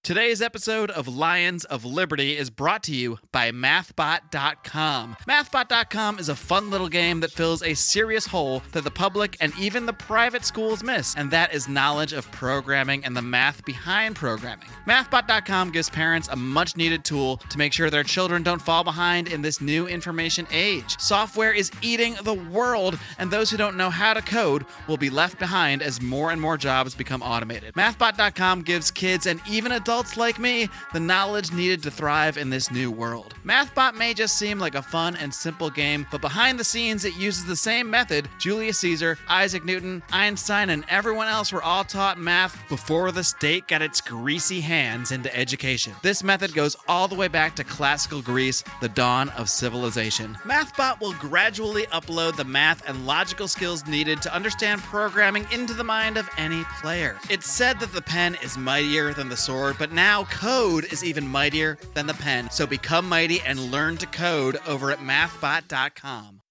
Today's episode of Lions of Liberty is brought to you by MathBot.com. MathBot.com is a fun little game that fills a serious hole that the public and even the private schools miss, and that is knowledge of programming and the math behind programming. MathBot.com gives parents a much-needed tool to make sure their children don't fall behind in this new information age. Software is eating the world, and those who don't know how to code will be left behind as more and more jobs become automated. MathBot.com gives kids and even adults like me the knowledge needed to thrive in this new world. MathBot may just seem like a fun and simple game, but behind the scenes it uses the same method Julius Caesar, Isaac Newton, Einstein, and everyone else were all taught math before the state got its greasy hands into education. This method goes all the way back to classical Greece, the dawn of civilization. MathBot will gradually upload the math and logical skills needed to understand programming into the mind of any player. It's said that the pen is mightier than the sword, but now code is even mightier than the pen. So become mighty and learn to code over at mathbot.com.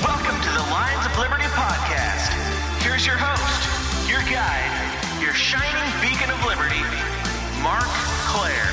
Welcome to the Lions of Liberty podcast. Here's your host, your guide, your shining beacon of liberty, Marc Claire.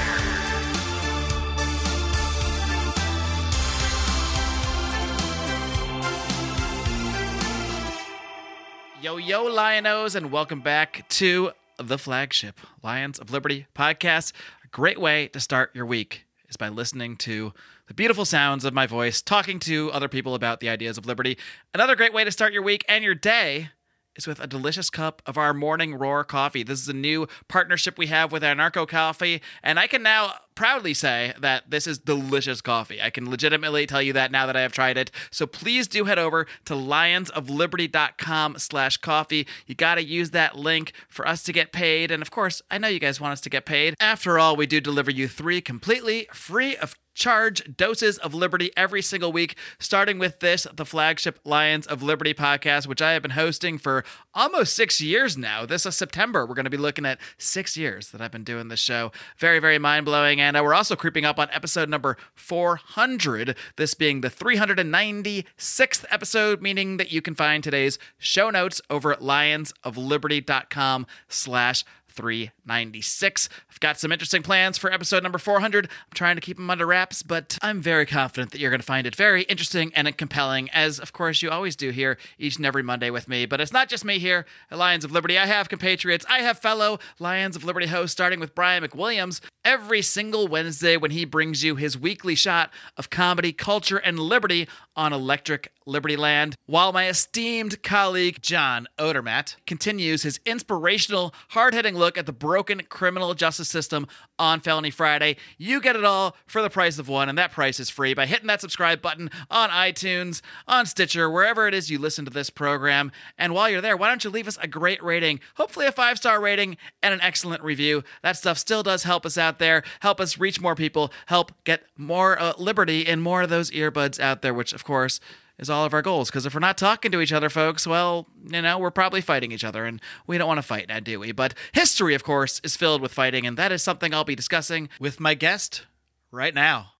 Yo, Lionos, and welcome back to the flagship Lions of Liberty podcast. A great way to start your week is by listening to the beautiful sounds of my voice, talking to other people about the ideas of liberty. Another great way to start your week and your day is with a delicious cup of our Morning Roar coffee. This is a new partnership we have with Anarcho Coffee, and I can now proudly say that this is delicious coffee. I can legitimately tell you that now that I have tried it. So please do head over to lionsofliberty.com/coffee. You got to use that link for us to get paid. And of course, I know you guys want us to get paid. After all, we do deliver you 3 completely free of charge doses of liberty every single week, starting with this, the flagship Lions of Liberty podcast, which I have been hosting for almost 6 years now. This is September. We're going to be looking at 6 years that I've been doing this show. Very, very mind-blowing. And we're also creeping up on episode number 400, this being the 396th episode, meaning that you can find today's show notes over at lionsofliberty.com/396. I've got some interesting plans for episode number 400. I'm trying to keep them under wraps, but I'm very confident that you're going to find it very interesting and compelling, as of course you always do here each and every Monday with me. But it's not just me here at Lions of Liberty. I have compatriots. I have fellow Lions of Liberty hosts, starting with Brian McWilliams, every single Wednesday when he brings you his weekly shot of comedy, culture, and liberty on Electric Liberty Land, while my esteemed colleague John Odermatt continues his inspirational, hard-hitting look at the broken criminal justice system on Felony Friday. You get it all for the price of one, and that price is free by hitting that subscribe button on iTunes, on Stitcher, wherever it is you listen to this program. And while you're there, why don't you leave us a great rating, hopefully a 5-star rating and an excellent review. That stuff still does help us out there, help us reach more people, help get more liberty and more of those earbuds out there, which of course is all of our goals. Because if we're not talking to each other, folks, well, you know, we're probably fighting each other, and we don't want to fight now, do we? But history, of course, is filled with fighting, and that is something I'll be discussing with my guest right now.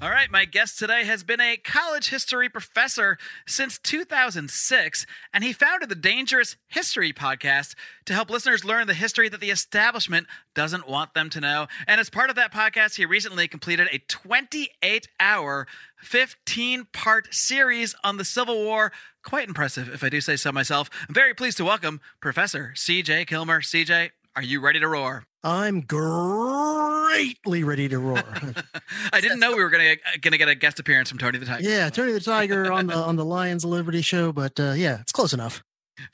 All right, my guest today has been a college history professor since 2006, and he founded the Dangerous History podcast to help listeners learn the history that the establishment doesn't want them to know. And as part of that podcast, he recently completed a 28-hour, 15-part series on the Civil War. Quite impressive, if I do say so myself. I'm very pleased to welcome Professor CJ Kilmer. CJ, are you ready to roar? I'm greatly ready to roar. I didn't know we were gonna get a guest appearance from Tony the Tiger. Yeah, Tony the Tiger on the Lions of Liberty show, but yeah, it's close enough.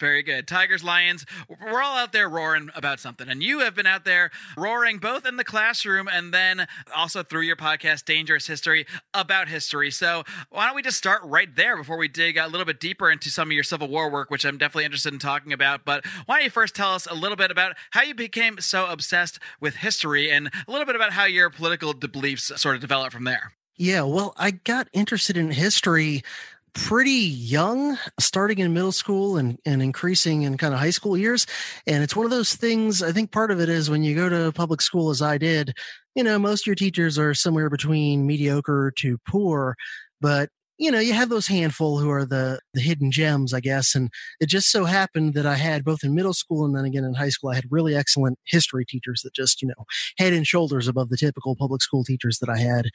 Very good. Tigers, Lions, we're all out there roaring about something. And you have been out there roaring both in the classroom and then also through your podcast, Dangerous History, about history. So why don't we just start right there before we dig a little bit deeper into some of your Civil War work, which I'm definitely interested in talking about. But why don't you first tell us a little bit about how you became so obsessed with history and a little bit about how your political beliefs sort of developed from there? Yeah, well, I got interested in history pretty young, starting in middle school and increasing in kind of high school years. And it's one of those things, I think part of it is when you go to public school, as I did, you know, most of your teachers are somewhere between mediocre to poor, but you have those handful who are the hidden gems, I guess. And it just so happened that I had both in middle school and then again in high school, I had really excellent history teachers that just, head and shoulders above the typical public school teachers that I had.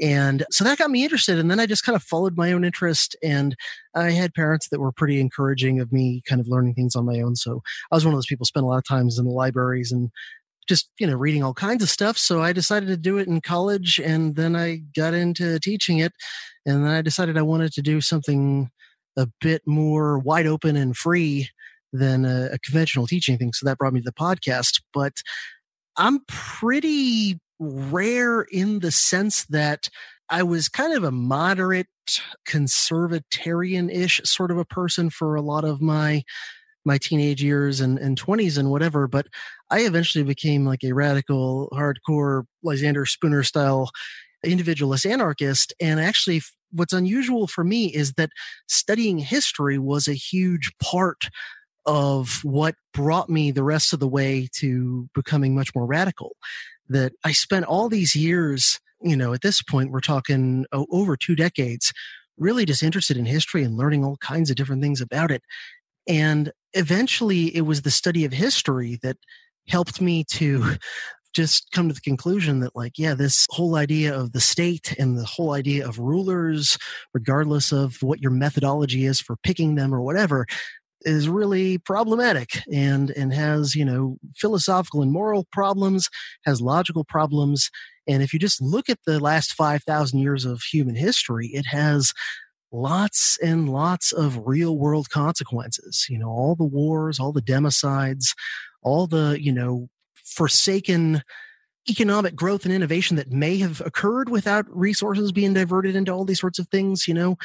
And so that got me interested. And then I just kind of followed my own interest. And I had parents that were pretty encouraging of me kind of learning things on my own. So I was one of those people who spent a lot of times in the libraries and just, reading all kinds of stuff. So I decided to do it in college, and then I got into teaching it. And then I decided I wanted to do something a bit more wide open and free than a conventional teaching thing. So that brought me to the podcast. But I'm pretty rare in the sense that I was kind of a moderate conservatarian-ish sort of a person for a lot of my teenage years and 20s and whatever, but I eventually became like a radical, hardcore, Lysander Spooner style individualist anarchist. And actually, what's unusual for me is that studying history was a huge part of what brought me the rest of the way to becoming much more radical. That I spent all these years, at this point, we're talking over 2 decades, really just interested in history and learning all kinds of different things about it. And eventually it was the study of history that helped me to just come to the conclusion that this whole idea of the state and the whole idea of rulers, regardless of what your methodology is for picking them or whatever, is really problematic and has, philosophical and moral problems, has logical problems. And if you just look at the last 5,000 years of human history, it has lots and lots of real world consequences. All the wars, all the democides, all the, forsaken economic growth and innovation that may have occurred without resources being diverted into all these sorts of things. You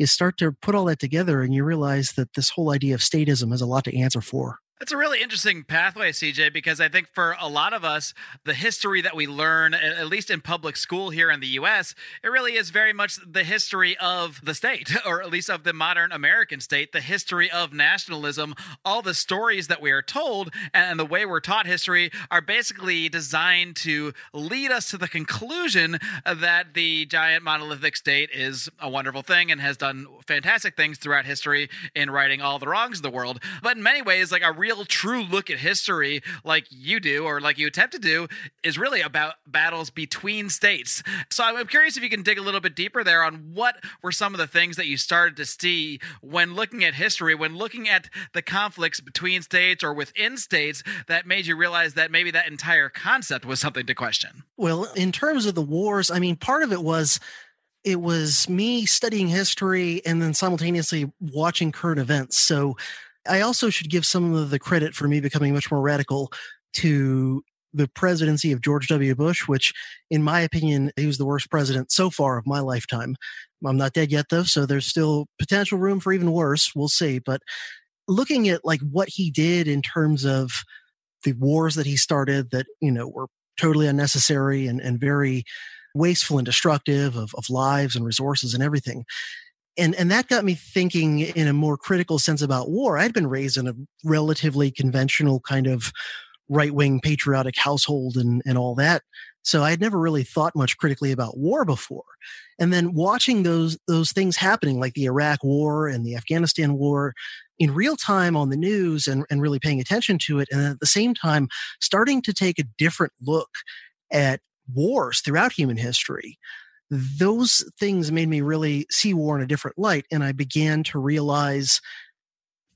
start to put all that together and you realize that this whole idea of statism has a lot to answer for. That's a really interesting pathway, CJ, because I think for a lot of us, the history that we learn, at least in public school here in the U.S., it really is very much the history of the state, or at least of the modern American state, the history of nationalism. All the stories that we are told and the way we're taught history are basically designed to lead us to the conclusion that the giant monolithic state is a wonderful thing and has done fantastic things throughout history in righting all the wrongs of the world. But in many ways, like a real true look at history like you do or like you attempt to do is really about battles between states. So I'm curious if you can dig a little bit deeper there on what were some of the things that you started to see when looking at history, when looking at the conflicts between states or within states that made you realize that maybe that entire concept was something to question. Well, in terms of the wars, part of it was me studying history and then simultaneously watching current events. So I also should give some of the credit for me becoming much more radical to the presidency of George W. Bush, which, in my opinion, he was the worst president so far of my lifetime. I'm not dead yet, though, so there's still potential room for even worse. We'll see. But looking at what he did in terms of the wars that he started that, were totally unnecessary and very wasteful and destructive of lives and resources and everything. And that got me thinking in a more critical sense about war. I'd been raised in a relatively conventional kind of right-wing patriotic household and all that. So I had never really thought much critically about war before. And then watching those things happening, like the Iraq War and the Afghanistan War, in real time on the news and really paying attention to it. And at the same time, starting to take a different look at wars throughout human history. Those things made me really see war in a different light. And I began to realize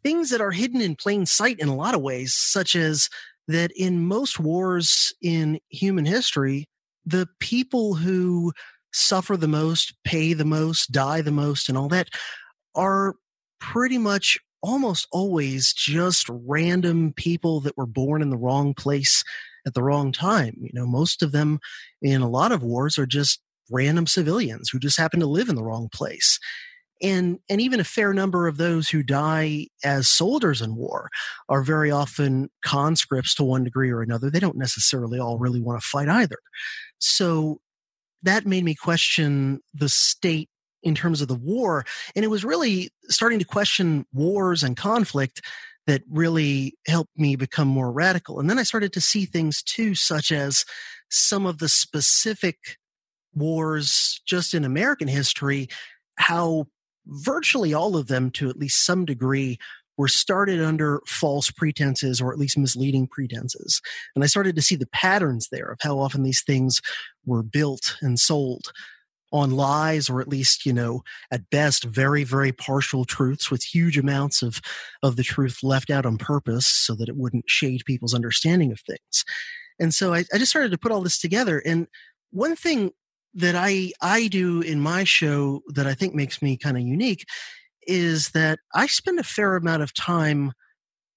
things that are hidden in plain sight in a lot of ways, such as that in most wars in human history, the people who suffer the most, pay the most, die the most, and all that are pretty much almost always just random people that were born in the wrong place at the wrong time. Most of them in a lot of wars are just random civilians who just happen to live in the wrong place. And even a fair number of those who die as soldiers in war are very often conscripts to one degree or another. They don't necessarily all really want to fight either. So that made me question the state in terms of the war. And it was really starting to question wars and conflict that really helped me become more radical. And then I started to see things too, such as some of the specific wars just in American history how virtually all of them, to at least some degree, were started under false pretenses or at least misleading pretenses. And I started to see the patterns there of how often these things were built and sold on lies, or at least, at best, very, very partial truths with huge amounts of the truth left out on purpose so that it wouldn't shade people's understanding of things. And so I just started to put all this together. And one thing that I do in my show that I think makes me kind of unique is that I spend a fair amount of time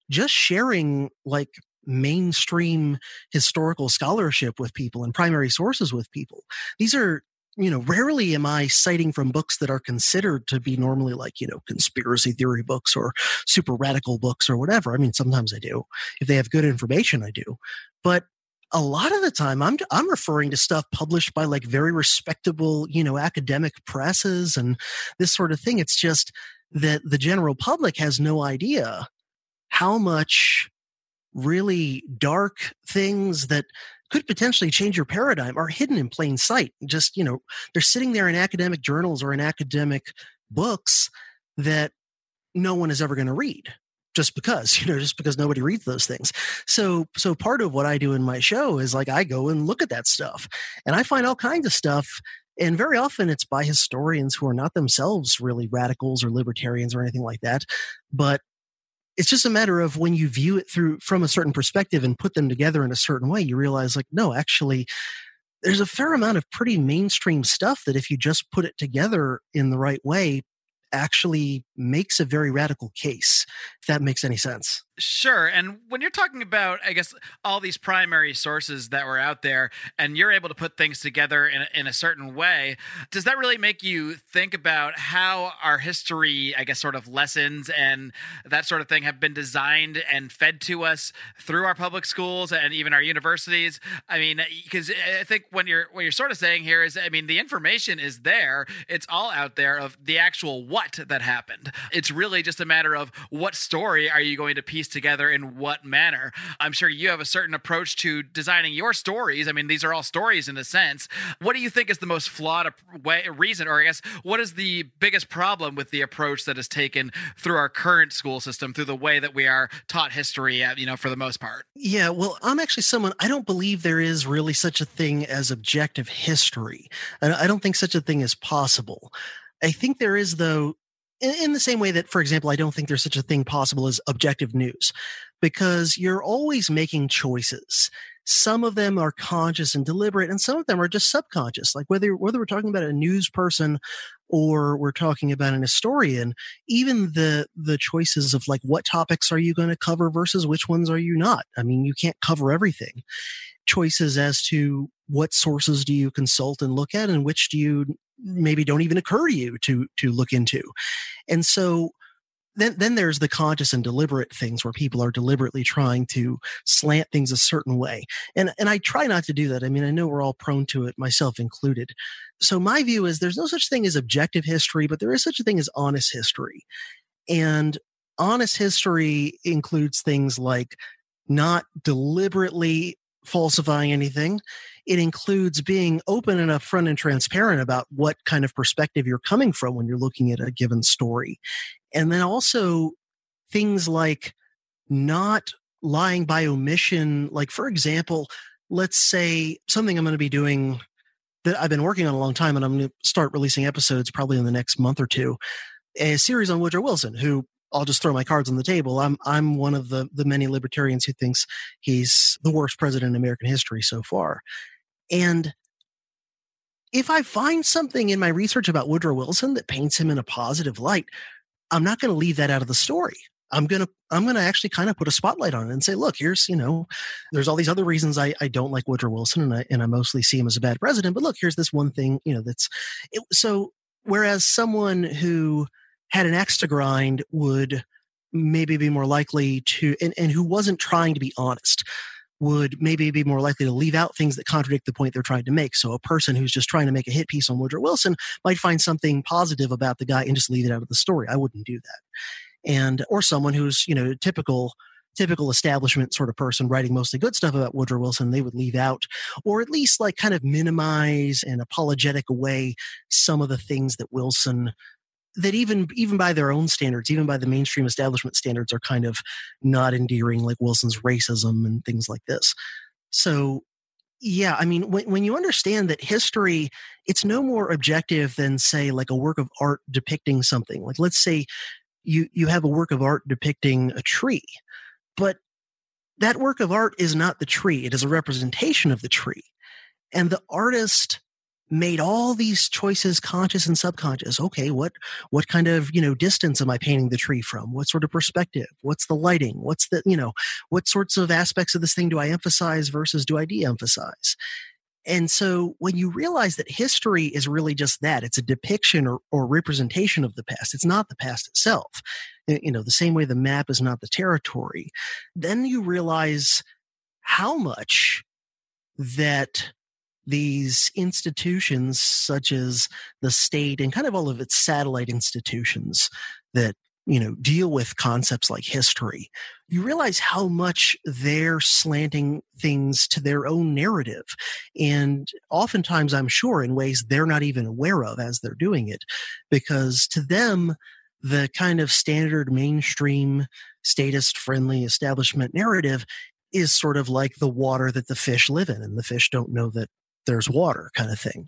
just sharing like mainstream historical scholarship with people and primary sources with people. These are, rarely am I citing from books that are considered to be normally like, conspiracy theory books or super radical books or whatever. I mean, sometimes I do. If they have good information, I do. But a lot of the time I'm referring to stuff published by like very respectable, academic presses and this sort of thing. It's just that the general public has no idea how much really dark things that could potentially change your paradigm are hidden in plain sight. Just, they're sitting there in academic journals or in academic books that no one is ever going to read just because nobody reads those things. So part of what I do in my show is like, I go and look at that stuff and I find all kinds of stuff. And very often it's by historians who are not themselves really radicals or libertarians or anything like that. But it's just a matter of when you view it from a certain perspective and put them together in a certain way, you realize like, no, actually, there's a fair amount of pretty mainstream stuff that if you just put it together in the right way, actually makes a very radical case, if that makes any sense. Sure. And when you're talking about, I guess, all these primary sources that were out there and you're able to put things together in a certain way, does that really make you think about how our history, I guess, sort of lessons and that sort of thing have been designed and fed to us through our public schools and even our universities? I mean, because I think what you're sort of saying here is, I mean, the information is there. It's all out there of the actual what that happened. It's really just a matter of what story are you going to piece together in what manner. I'm sure you have a certain approach to designing your stories. I mean, these are all stories in a sense. What do you think is the most flawed reason, or I guess, what is the biggest problem with the approach that is taken through our current school system, through the way that we are taught history, for the most part? Yeah, well, I'm actually I don't believe there is really such a thing as objective history. I don't think such a thing is possible. I think there is, though, in the same way that, for example, I don't think there's such a thing possible as objective news, because you're always making choices. Some of them are conscious and deliberate, and some of them are just subconscious. Like whether we're talking about a news person or we're talking about an historian, even the choices of like what topics are you going to cover versus which ones are you not. I mean, you can't cover everything. Choices as to what sources do you consult and look at, and which do you maybe don't even occur to you to look into. And so then there's the conscious and deliberate things where people are deliberately trying to slant things a certain way. And I try not to do that. I mean, I know we're all prone to it, myself included. So my view is there's no such thing as objective history, but there is such a thing as honest history. And honest history includes things like not deliberately falsifying anything. It includes being open and upfront and transparent about what kind of perspective you're coming from when you're looking at a given story. And then also things like not lying by omission. Like, for example, let's say something I'm going to be doing that I've been working on a long time, and I'm going to start releasing episodes probably in the next month or two, a series on Woodrow Wilson, who I'll just throw my cards on the table. I'm one of the many libertarians who thinks he's the worst president in American history so far. And if I find something in my research about Woodrow Wilson that paints him in a positive light, I'm not going to leave that out of the story. I'm going to actually kind of put a spotlight on it and say, look, here's, there's all these other reasons I don't like Woodrow Wilson, and I mostly see him as a bad president, but look, here's this one thing, so whereas someone who had an axe to grind would maybe be more likely to, and who wasn't trying to be honest, would maybe be more likely to leave out things that contradict the point they're trying to make. So a person who's just trying to make a hit piece on Woodrow Wilson might find something positive about the guy and just leave it out of the story. I wouldn't do that. Or someone who's, typical typical establishment sort of person writing mostly good stuff about Woodrow Wilson, they would leave out, or at least like kind of minimize and apologetic away some of the things that Wilson, that even by their own standards, even by the mainstream establishment standards, are kind of not endearing, like Wilson's racism and things like this. So yeah, I mean, when you understand that history, it's no more objective than, say, like a work of art depicting something. Like, let's say you have a work of art depicting a tree, but that work of art is not the tree. It is a representation of the tree. And the artist made all these choices, conscious and subconscious. Okay, what kind of, distance am I painting the tree from? What sort of perspective? What's the lighting? What's the, what sorts of aspects of this thing do I emphasize versus do I de-emphasize? And so when you realize that history is really just that, it's a depiction or representation of the past. It's not the past itself. The same way the map is not the territory. Then you realize how much that these institutions, such as the state and kind of all of its satellite institutions that, deal with concepts like history, you realize how much they're slanting things to their own narrative. And oftentimes, I'm sure, in ways they're not even aware of as they're doing it, because to them, the kind of standard mainstream statist-friendly establishment narrative is sort of like the water that the fish live in, and the fish don't know that there's water, kind of thing.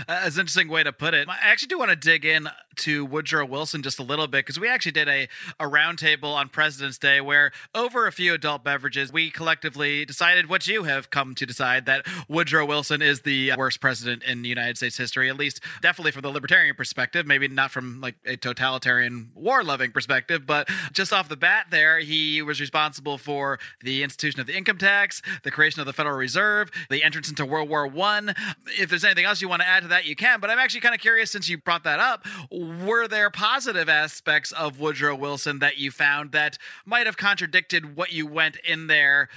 That's an interesting way to put it. I actually do want to dig in to Woodrow Wilson just a little bit, because we actually did a roundtable on President's Day where, over a few adult beverages, we collectively decided what you have come to decide, that Woodrow Wilson is the worst president in United States history, at least definitely from the libertarian perspective, maybe not from like a totalitarian war-loving perspective, but just off the bat there, he was responsible for the institution of the income tax, the creation of the Federal Reserve, the entrance into World War I. If there's anything else you want to add to that, you can. But I'm actually kind of curious, since you brought that up, were there positive aspects of Woodrow Wilson that you found that might have contradicted what you went in there,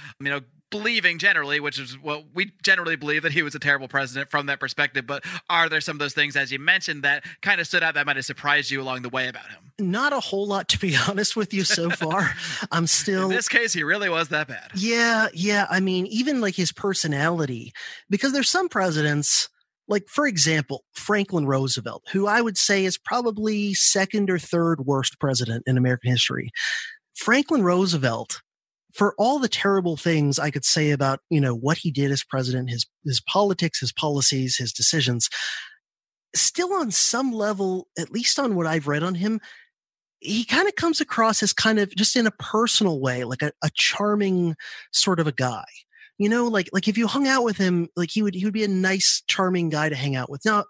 believing generally, which is what we generally believe, that he was a terrible president from that perspective? But are there some of those things, as you mentioned, that kind of stood out that might have surprised you along the way about him? Not a whole lot, to be honest with you, so far. I'm still... In this case, he really was that bad. Yeah. I mean, even like his personality, because there's some presidents, like, for example, Franklin Roosevelt, who I would say is probably second or third worst president in American history. Franklin Roosevelt, for all the terrible things I could say about, what he did as president, his politics, his policies, his decisions, still on some level, at least on what I've read on him, he kind of comes across as kind of, just in a personal way, like a charming sort of a guy. Like if you hung out with him, like he would be a nice, charming guy to hang out with. Now,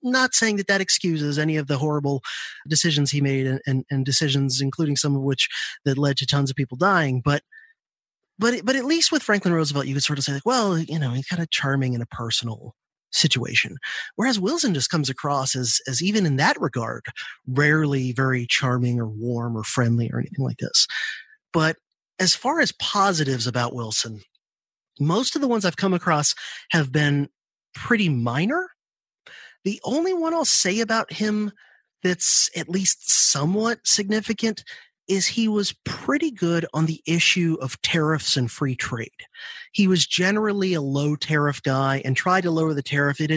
not saying that excuses any of the horrible decisions he made and decisions, including some of which that led to tons of people dying, but at least with Franklin Roosevelt, you could sort of say, like, well, he's kind of charming in a personal situation. Whereas Wilson just comes across as even in that regard, rarely very charming or warm or friendly or anything like this. But as far as positives about Wilson, most of the ones I've come across have been pretty minor. The only one I'll say about him that's at least somewhat significant is he was pretty good on the issue of tariffs and free trade. He was generally a low tariff guy and tried to lower the tariff. It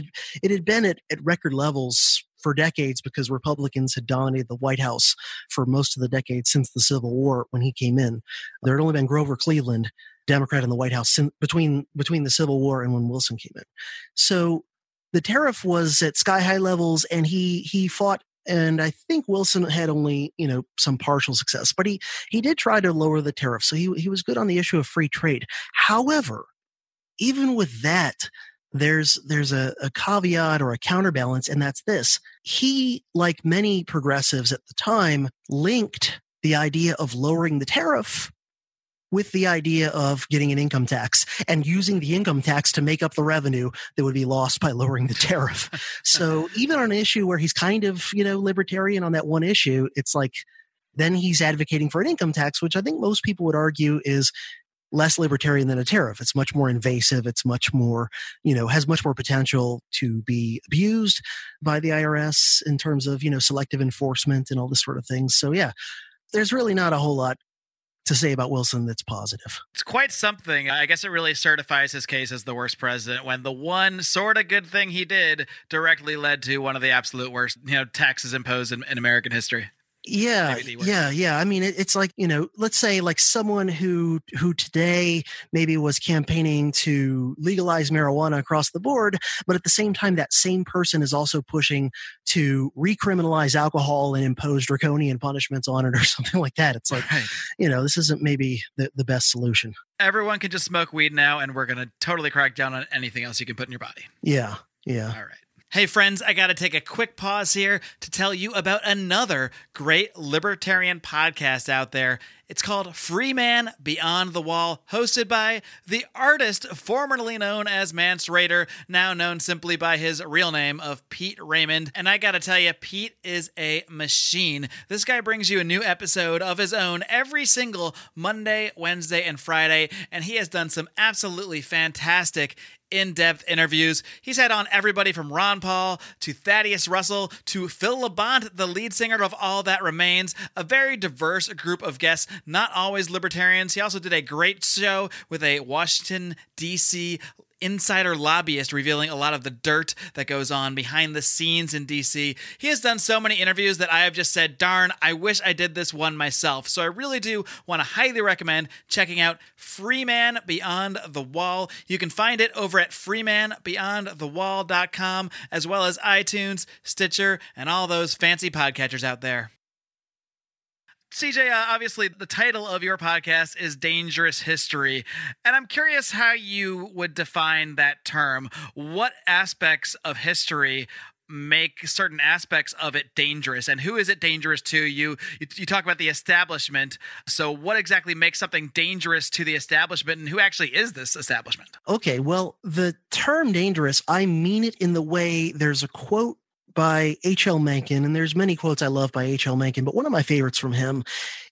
had been at record levels for decades because Republicans had dominated the White House for most of the decades since the Civil War when he came in. There had only been Grover Cleveland, Democrat in the White House, between the Civil War and when Wilson came in. So the tariff was at sky-high levels, and he fought. And I think Wilson had only, some partial success, but he did try to lower the tariff. So he was good on the issue of free trade. However, even with that, there's a caveat or a counterbalance, and that's this. He, like many progressives at the time, linked the idea of lowering the tariff with the idea of getting an income tax and using the income tax to make up the revenue that would be lost by lowering the tariff. So even on an issue where he's kind of, libertarian on that one issue, it's like, then he's advocating for an income tax, which I think most people would argue is less libertarian than a tariff. It's much more invasive. It's much more, has much more potential to be abused by the IRS in terms of, selective enforcement and all this sort of things. So yeah, there's really not a whole lot to say about Wilson that's positive. It's quite something. I guess it really certifies his case as the worst president when the one sort of good thing he did directly led to one of the absolute worst, taxes imposed in American history. Yeah. I mean, it's like, let's say like someone who today maybe was campaigning to legalize marijuana across the board, but at the same time, that same person is also pushing to recriminalize alcohol and impose draconian punishments on it or something like that. It's like, Right. This isn't maybe the best solution. Everyone can just smoke weed now, and we're going to totally crack down on anything else you can put in your body. Yeah. All right. Hey friends, I got to take a quick pause here to tell you about another great libertarian podcast out there. It's called Free Man Beyond the Wall, hosted by the artist formerly known as Mance Rayder, now known simply by his real name of Pete Raymond. And I got to tell you, Pete is a machine. This guy brings you a new episode of his own every single Monday, Wednesday, and Friday, and he has done some absolutely fantastic in-depth interviews. He's had on everybody from Ron Paul to Thaddeus Russell to Phil Labonte, the lead singer of All That Remains, a very diverse group of guests, not always libertarians. He also did a great show with a Washington, D.C. insider lobbyist revealing a lot of the dirt that goes on behind the scenes in DC. He has done so many interviews that I have just said, darn, I wish I did this one myself. So I really do want to highly recommend checking out Free Man Beyond the Wall. You can find it over at freemanbeyondthewall.com, as well as iTunes, Stitcher, and all those fancy podcatchers out there. CJ, obviously the title of your podcast is Dangerous History, and I'm curious how you would define that term. What aspects of history make certain aspects of it dangerous, and who is it dangerous to? You talk about the establishment, so what exactly makes something dangerous to the establishment, and who actually is this establishment? Okay, well, the term dangerous, I mean it in the way there's a quote by H.L. Mencken, and there's many quotes I love by H.L. Mencken, but one of my favorites from him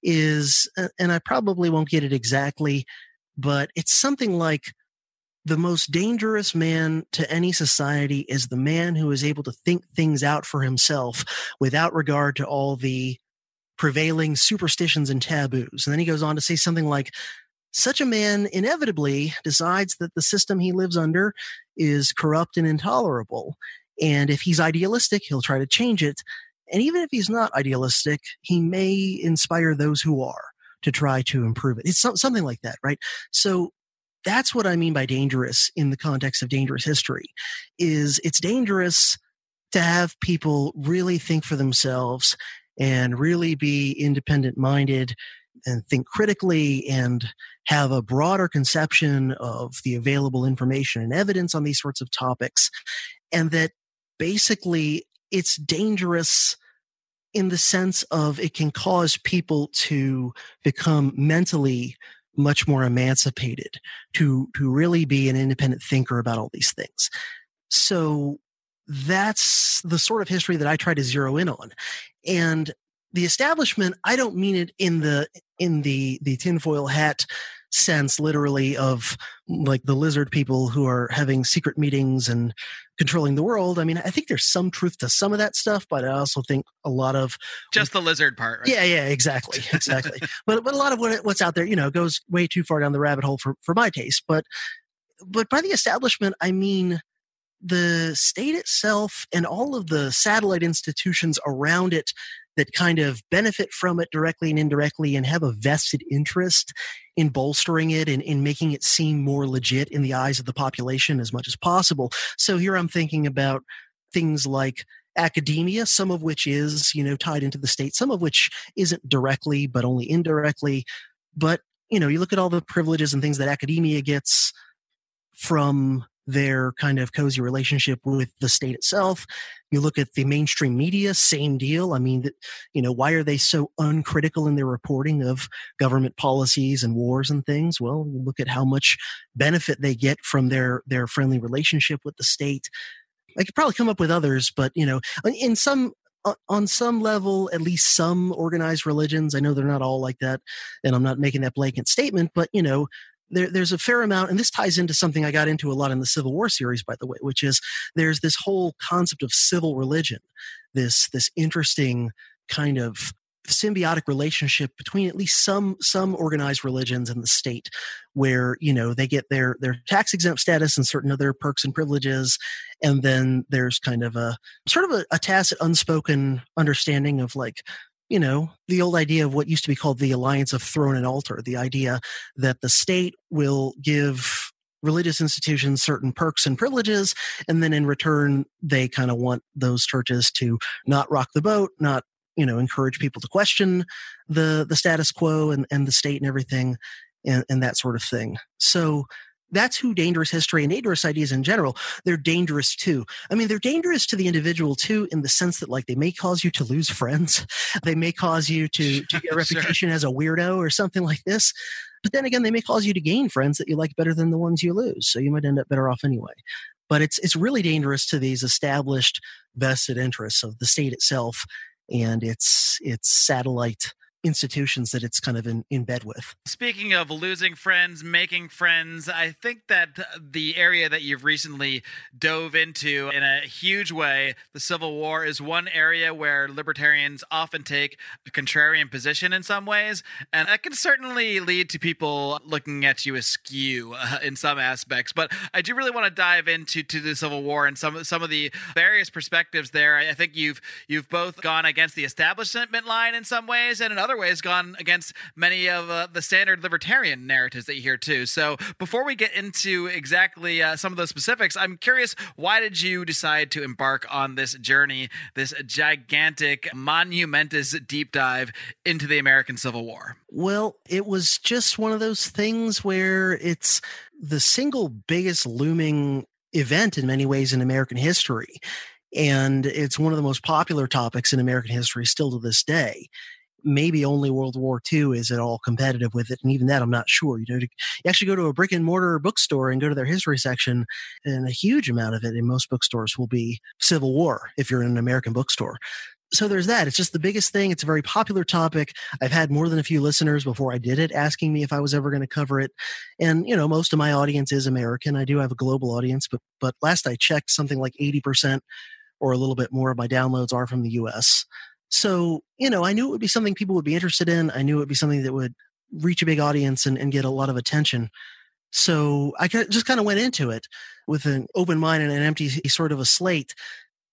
is, and I probably won't get it exactly, but it's something like, the most dangerous man to any society is the man who is able to think things out for himself without regard to all the prevailing superstitions and taboos. And then he goes on to say something like, such a man inevitably decides that the system he lives under is corrupt and intolerable. And if he's idealistic, he'll try to change it. And even if he's not idealistic, he may inspire those who are to try to improve it. It's something like that, right? So that's what I mean by dangerous in the context of dangerous history, is it's dangerous to have people really think for themselves and really be independent-minded and think critically and have a broader conception of the available information and evidence on these sorts of topics. And that basically it's dangerous in the sense of it can cause people to become mentally much more emancipated, to really be an independent thinker about all these things. So that's the sort of history that I try to zero in on. And the establishment, I don't mean it in the tinfoil hat sense, literally, of like the lizard people who are having secret meetings and controlling the world. I mean, I think there's some truth to some of that stuff, but I also think a lot of just the lizard part, right? Yeah, exactly. but a lot of what's out there, goes way too far down the rabbit hole for my taste. But by the establishment, I mean the state itself and all of the satellite institutions around it that kind of benefit from it directly and indirectly and have a vested interest in bolstering it and in making it seem more legit in the eyes of the population as much as possible. So here I'm thinking about things like academia, some of which is, tied into the state, some of which isn't directly, but only indirectly. But, you look at all the privileges and things that academia gets from their kind of cozy relationship with the state itself. You look at the mainstream media, same deal. I mean, why are they so uncritical in their reporting of government policies and wars and things? Well, you look at how much benefit they get from their friendly relationship with the state. I could probably come up with others, but, on some level, at least some organized religions, I know they're not all like that, and I'm not making that blanket statement, but, there's a fair amount, and this ties into something I got into a lot in the Civil War series, by the way, which is there's this whole concept of civil religion, this interesting kind of symbiotic relationship between at least some organized religions and the state, where, you know, they get their tax exempt status and certain other perks and privileges. And then there's kind of a sort of a tacit, unspoken understanding of, like, you know, the old idea of what used to be called the alliance of throne and altar, the idea that the state will give religious institutions certain perks and privileges, and then in return, they kind of want those churches to not rock the boat, not, you know, encourage people to question the status quo and the state and everything, and that sort of thing. So that's who dangerous history and dangerous ideas in general, they're dangerous too. I mean, they're dangerous to the individual too, in the sense that, like, they may cause you to lose friends. They may cause you to get a reputation as a weirdo or something like this. But then again, they may cause you to gain friends that you like better than the ones you lose. So you might end up better off anyway. But it's really dangerous to these established vested interests of the state itself and its satellite institutions that it's kind of in bed with. Speaking of losing friends, making friends, I think that the area that you've recently dove into in a huge way, the Civil War, is one area where libertarians often take a contrarian position in some ways, and that can certainly lead to people looking at you askew in some aspects. But I do really want to dive into the Civil War and some of the various perspectives there. I think you've both gone against the establishment line in some ways, and in other ways gone against many of the standard libertarian narratives that you hear too. So before we get into exactly some of those specifics, I'm curious, why did you decide to embark on this journey, this gigantic, monumentous deep dive into the American Civil War? Well, it was just one of those things where it's the single biggest looming event in many ways in American history. And it's one of the most popular topics in American history still to this day. Maybe only World War II is at all competitive with it. And even that, I'm not sure. You know, you actually go to a brick and mortar bookstore and go to their history section, and a huge amount of it in most bookstores will be Civil War if you're in an American bookstore. So there's that. It's just the biggest thing. It's a very popular topic. I've had more than a few listeners before I did it asking me if I was ever going to cover it. And, you know, most of my audience is American. I do have a global audience, but last I checked, something like 80% or a little bit more of my downloads are from the US. So, you know, I knew it would be something people would be interested in. I knew it would be something that would reach a big audience and get a lot of attention. So I just kind of went into it with an open mind and an empty sort of a slate,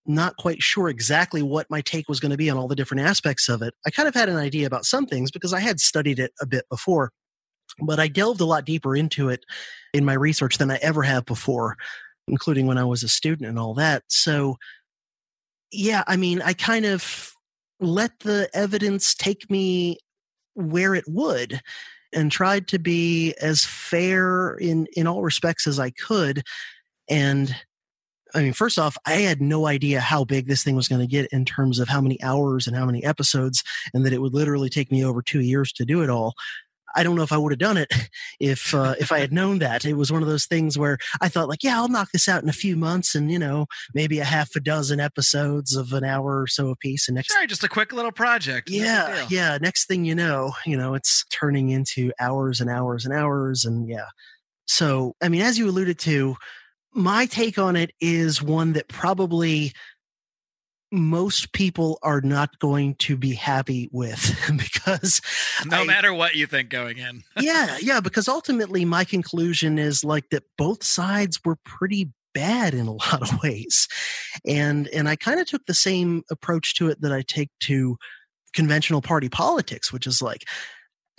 not quite sure exactly what my take was going to be on all the different aspects of it. I kind of had an idea about some things because I had studied it a bit before, but I delved a lot deeper into it in my research than I ever have before, including when I was a student and all that. So, yeah, I mean, I kind of let the evidence take me where it would and tried to be as fair in all respects as I could. And I mean, first off, I had no idea how big this thing was going to get in terms of how many hours and how many episodes, and that it would literally take me over 2 years to do it all. I don't know if I would have done it if I had known that. It was one of those things where I thought, like, yeah, I'll knock this out in a few months, and, you know, maybe a half a dozen episodes of an hour or so a piece. And Sure, just a quick little project. Yeah. Next thing you know, it's turning into hours and hours and hours, and yeah. So, I mean, as you alluded to, my take on it is one that probably most people are not going to be happy with because no matter what you think going in. yeah, because ultimately my conclusion is like that both sides were pretty bad in a lot of ways. And I kind of took the same approach to it that I take to conventional party politics, which is like,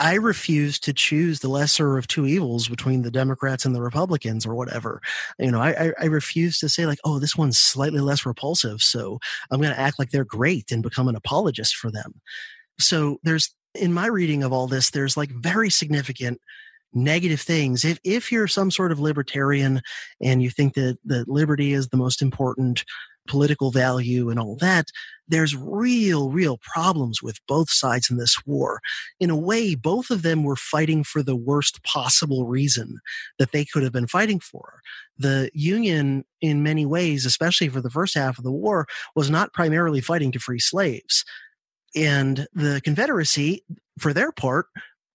I refuse to choose the lesser of two evils between the Democrats and the Republicans or whatever. You know, I refuse to say like, oh, this one's slightly less repulsive, so I'm going to act like they're great and become an apologist for them. So there's, in my reading of all this, there's like very significant negative things. If you're some sort of libertarian and you think that liberty is the most important political value and all that, there's real problems with both sides in this war. In a way, both of them were fighting for the worst possible reason that they could have been fighting for. The Union, in many ways, especially for the first half of the war, was not primarily fighting to free slaves. And the Confederacy, for their part,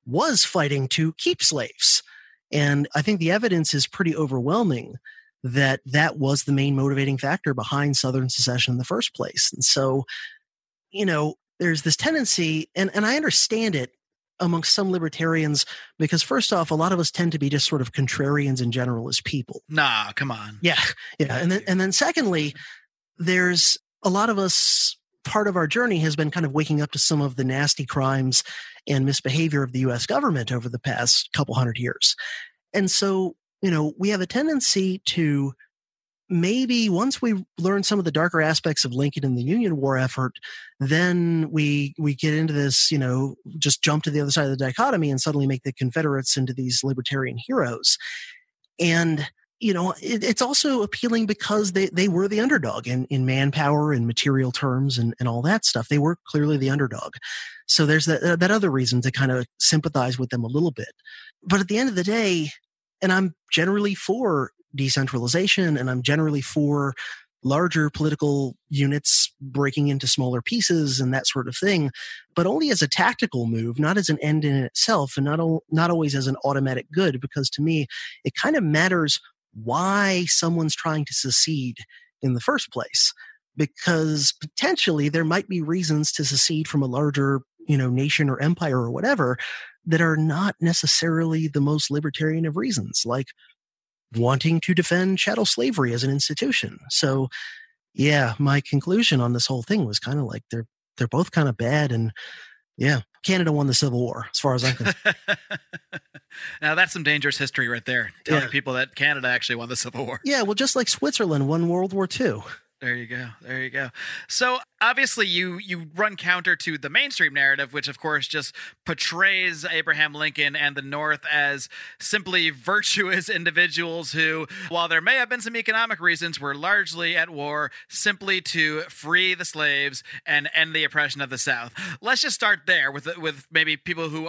was fighting to keep slaves. And I think the evidence is pretty overwhelming that was the main motivating factor behind Southern secession in the first place. And so, you know, there's this tendency, and I understand it amongst some libertarians, because first off, a lot of us tend to be just sort of contrarians in general as people. Nah, come on. Yeah. And then secondly, there's a lot of us, part of our journey has been kind of waking up to some of the nasty crimes and misbehavior of the U.S. government over the past couple hundred years. And so, we have a tendency to maybe once we learn some of the darker aspects of Lincoln and the Union War effort, then we get into this, just jump to the other side of the dichotomy and suddenly make the Confederates into these libertarian heroes. And, it's also appealing because they were the underdog in manpower and material terms and all that stuff. They were clearly the underdog. So there's that other reason to kind of sympathize with them a little bit. But at the end of the day, and I'm generally for decentralization, and I'm generally for larger political units breaking into smaller pieces and that sort of thing, but only as a tactical move, not as an end in itself, and not always as an automatic good, because to me, it kind of matters why someone's trying to secede in the first place, because potentially there might be reasons to secede from a larger, nation or empire or whatever that are not necessarily the most libertarian of reasons, like wanting to defend chattel slavery as an institution. So, yeah, my conclusion on this whole thing was kind of like they're both kind of bad, and yeah, Canada won the Civil War, as far as I'm concerned. Now that's some dangerous history right there, telling people that Canada actually won the Civil War. Yeah, well, just like Switzerland won World War II. There you go. So obviously you run counter to the mainstream narrative, which of course just portrays Abraham Lincoln and the North as simply virtuous individuals who, while there may have been some economic reasons, were largely at war simply to free the slaves and end the oppression of the South. Let's just start there with maybe people who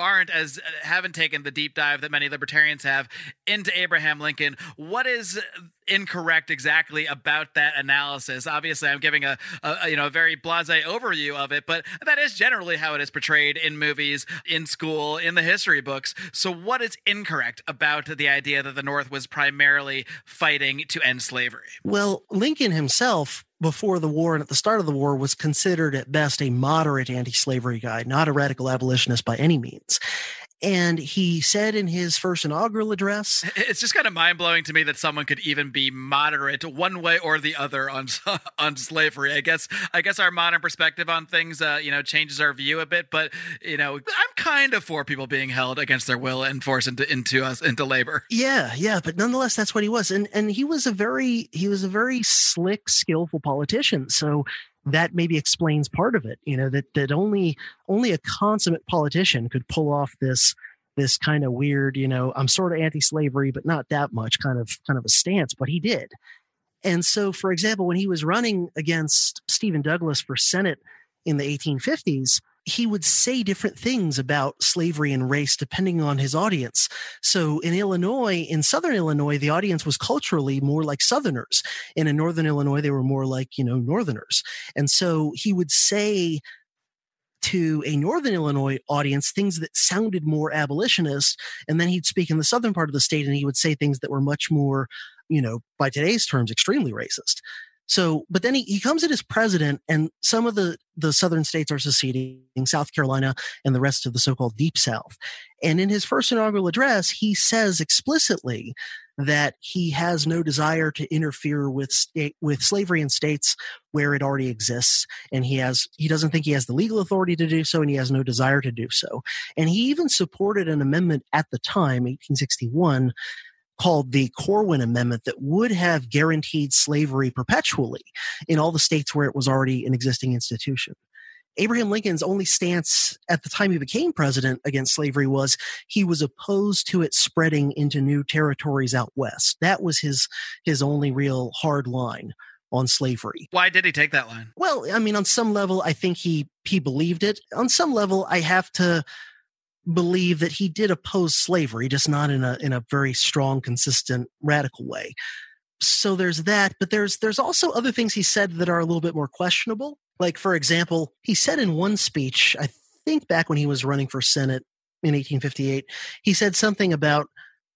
haven't taken the deep dive that many libertarians have into Abraham Lincoln. What is incorrect exactly about that analysis? Obviously, I'm giving a very blasé overview of it, but that is generally how it is portrayed in movies, in school, in the history books. So what is incorrect about the idea that the North was primarily fighting to end slavery? Well, Lincoln himself, before the war and at the start of the war, was considered at best a moderate anti-slavery guy, not a radical abolitionist by any means. And he said in his first inaugural address, it's just kind of mind-blowing to me that someone could even be moderate one way or the other on slavery. I guess our modern perspective on things changes our view a bit, but I'm kind of for people being held against their will and forced into labor. Yeah, but nonetheless that's what he was. And he was a very slick, skillful politician. So that maybe explains part of it, that only a consummate politician could pull off this kind of weird, I'm sort of anti-slavery, but not that much kind of a stance, but he did. And so, for example, when he was running against Stephen Douglas for Senate in the 1850s, he would say different things about slavery and race depending on his audience. So in Southern Illinois, the audience was culturally more like Southerners. And in Northern Illinois, they were more like, Northerners. And so he would say to a Northern Illinois audience things that sounded more abolitionist. And then he'd speak in the Southern part of the state and he would say things that were much more, by today's terms, extremely racist. So, but then he comes in as president, and some of the southern states are seceding, South Carolina and the rest of the so-called Deep South. And in his first inaugural address, he says explicitly that he has no desire to interfere with slavery in states where it already exists, and he doesn't think he has the legal authority to do so, and he has no desire to do so. And he even supported an amendment at the time, 1861, called the Corwin Amendment, that would have guaranteed slavery perpetually in all the states where it was already an existing institution. Abraham Lincoln's only stance at the time he became president against slavery was he was opposed to it spreading into new territories out west. That was his only real hard line on slavery. Why did he take that line? Well, I mean, on some level, I think he believed it. On some level, I have to believe that he did oppose slavery, just not in a very strong, consistent, radical way. So there's that, but there's also other things he said that are a little bit more questionable. Like, for example, he said in one speech, I think back when he was running for Senate in 1858, he said something about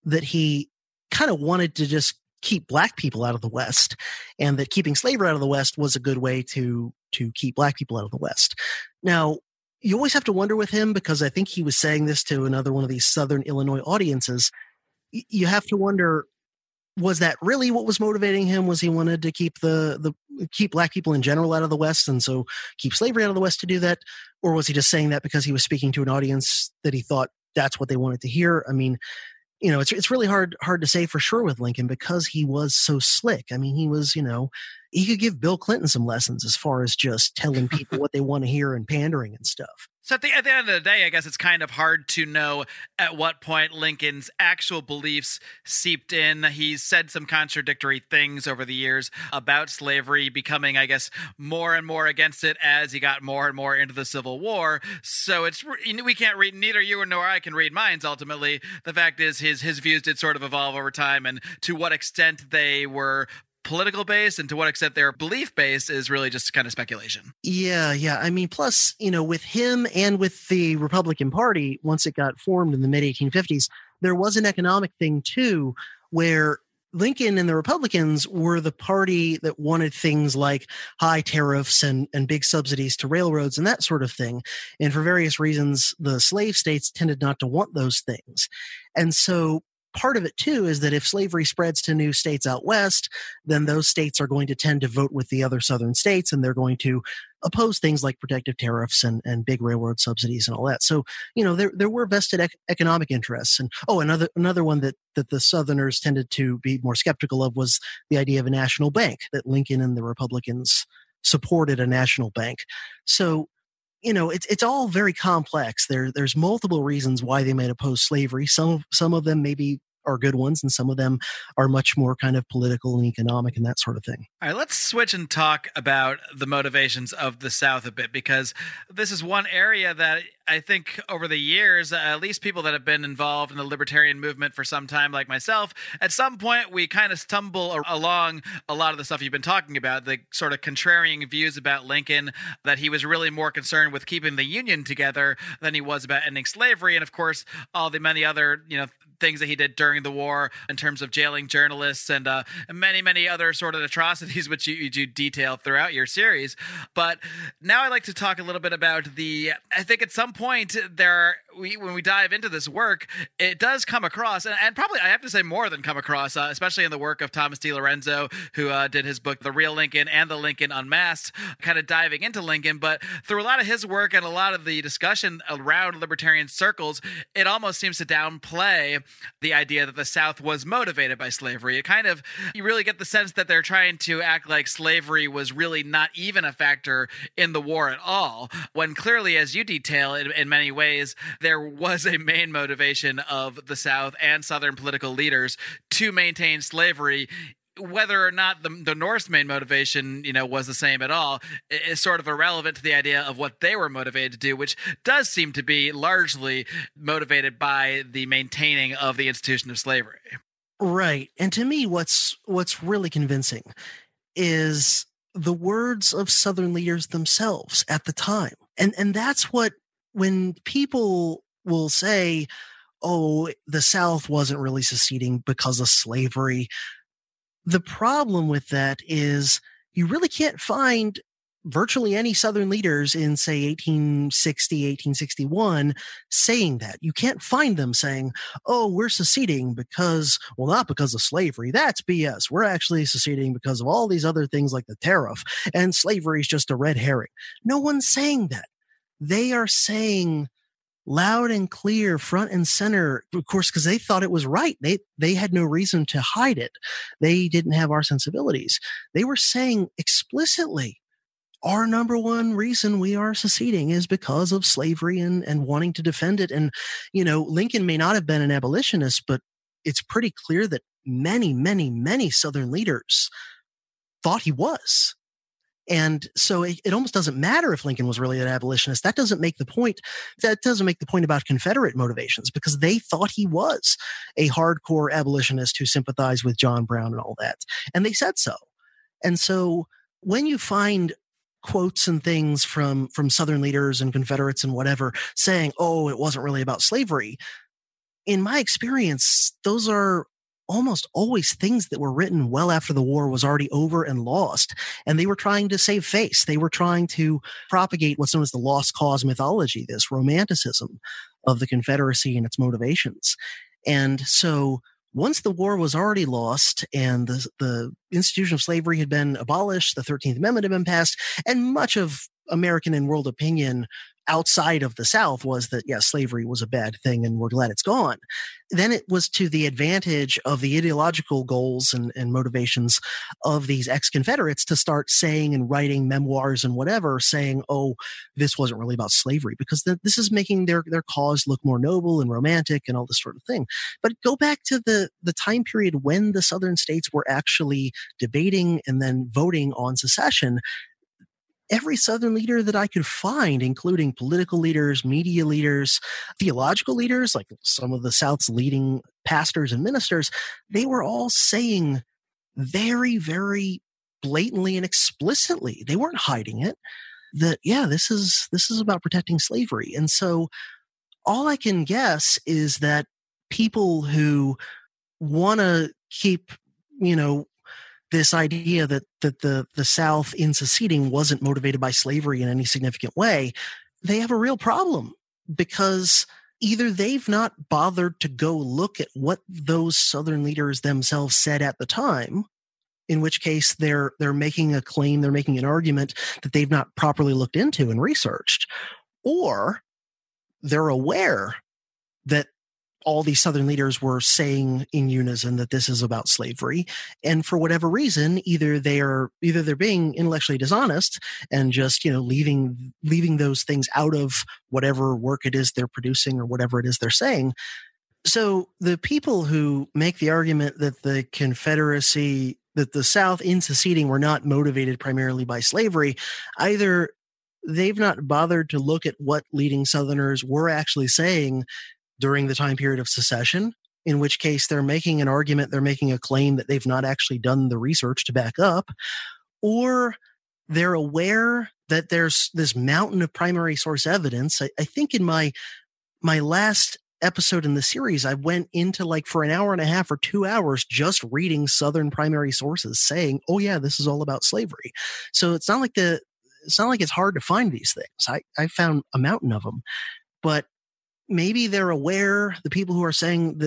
that he kind of wanted to just keep black people out of the West, and that keeping slavery out of the West was a good way to to keep black people out of the West. Now, you always have to wonder with him, because I think he was saying this to another one of these Southern Illinois audiences. You have to wonder, was that really what was motivating him? Was he wanted to keep keep black people in general out of the West, and so keep slavery out of the West to do that? Or was he just saying that because he was speaking to an audience that he thought that's what they wanted to hear? I mean, it's really hard to say for sure with Lincoln, because he was so slick. I mean, he was, he could give Bill Clinton some lessons as far as just telling people what they want to hear and pandering and stuff. So at the end of the day, I guess it's kind of hard to know at what point Lincoln's actual beliefs seeped in. He's said some contradictory things over the years about slavery, becoming, I guess, more and more against it as he got more and more into the Civil War. So we can't read, neither you nor I can read minds ultimately. The fact is his views did sort of evolve over time, and to what extent they were political based and to what extent they're belief based is really just kind of speculation. Yeah. I mean, plus, with him and with the Republican Party, once it got formed in the mid 1850s, there was an economic thing too, where Lincoln and the Republicans were the party that wanted things like high tariffs and big subsidies to railroads and that sort of thing. And for various reasons, the slave states tended not to want those things. And so part of it too is that if slavery spreads to new states out west, then those states are going to tend to vote with the other southern states, and they're going to oppose things like protective tariffs and big railroad subsidies and all that. So, there were vested economic interests. And another one that the Southerners tended to be more skeptical of was the idea of a national bank, that Lincoln and the Republicans supported a national bank. So, it's all very complex. There's multiple reasons why they might oppose slavery. Some of them maybe are good ones, and some of them are much more kind of political and economic and that sort of thing. All right, let's switch and talk about the motivations of the South a bit, because this is one area that I think over the years, at least people that have been involved in the libertarian movement for some time, like myself, at some point we kind of stumble along a lot of the stuff you've been talking about, the sort of contrarian views about Lincoln, that he was really more concerned with keeping the Union together than he was about ending slavery. And of course, all the many other, things that he did during the war in terms of jailing journalists and many, many other sort of atrocities, which you detail throughout your series. But now I'd like to talk a little bit about I think at some point when we dive into this work, it does come across, and probably I have to say more than come across, especially in the work of Thomas D. Lorenzo, who did his book, The Real Lincoln and The Lincoln Unmasked, kind of diving into Lincoln. But through a lot of his work and a lot of the discussion around libertarian circles, it almost seems to downplay the idea that the South was motivated by slavery. You really get the sense that they're trying to act like slavery was really not even a factor in the war at all, when clearly, as you detail in many ways, there was a main motivation of the South and Southern political leaders to maintain slavery. Whether or not the North's main motivation, was the same at all, is sort of irrelevant to the idea of what they were motivated to do, which does seem to be largely motivated by the maintaining of the institution of slavery. Right. And to me, what's really convincing is the words of Southern leaders themselves at the time. And that's when people will say, oh, the South wasn't really seceding because of slavery. The problem with that is you really can't find virtually any Southern leaders in, say, 1860, 1861 saying that. You can't find them saying, oh, we're seceding not because of slavery. That's BS. We're actually seceding because of all these other things like the tariff, and slavery is just a red herring. No one's saying that. They are saying loud and clear, front and center, of course, because they thought it was right. They had no reason to hide it. They didn't have our sensibilities. They were saying explicitly, our number one reason we are seceding is because of slavery and wanting to defend it. And, Lincoln may not have been an abolitionist, but it's pretty clear that many, many, many Southern leaders thought he was. And so it almost doesn't matter if Lincoln was really an abolitionist. That doesn't make the point. That doesn't make the point about Confederate motivations, because they thought he was a hardcore abolitionist who sympathized with John Brown and all that. And they said so. And so when you find quotes and things from Southern leaders and Confederates and whatever saying, oh, it wasn't really about slavery, in my experience, those are almost always things that were written well after the war was already over and lost. And they were trying to save face. They were trying to propagate what's known as the lost cause mythology, this romanticism of the Confederacy and its motivations. And so once the war was already lost and the institution of slavery had been abolished, the 13th Amendment had been passed, and much of American and world opinion outside of the South was that, yeah, slavery was a bad thing and we're glad it's gone. Then it was to the advantage of the ideological goals and motivations of these ex-Confederates to start saying and writing memoirs and whatever, saying, oh, this wasn't really about slavery, because this is making their cause look more noble and romantic and all this sort of thing. But go back to the time period when the Southern states were actually debating and then voting on secession. Every Southern leader that I could find, including political leaders, media leaders, theological leaders, like some of the South's leading pastors and ministers, they were all saying very, very blatantly and explicitly, they weren't hiding it, that, yeah, this is about protecting slavery. And so all I can guess is that people who want to keep, this idea that the South in seceding wasn't motivated by slavery in any significant way, they have a real problem, because either they've not bothered to go look at what those Southern leaders themselves said at the time, in which case they're making a claim, they're making an argument that they've not properly looked into and researched, or they're aware that all these Southern leaders were saying in unison that this is about slavery. And for whatever reason, either they're being intellectually dishonest and just, leaving those things out of whatever work it is they're producing or whatever it is they're saying. So the people who make the argument that the Confederacy, that the South in seceding were not motivated primarily by slavery, either they've not bothered to look at what leading Southerners were actually saying during the time period of secession, in which case they're making an argument, they're making a claim that they've not actually done the research to back up, or they're aware that there's this mountain of primary source evidence. I think in my last episode in the series, I went into for an hour and a half or 2 hours just reading Southern primary sources saying, oh yeah, this is all about slavery. So it's not like it's hard to find these things. I found a mountain of them, but maybe they're aware, the people who are saying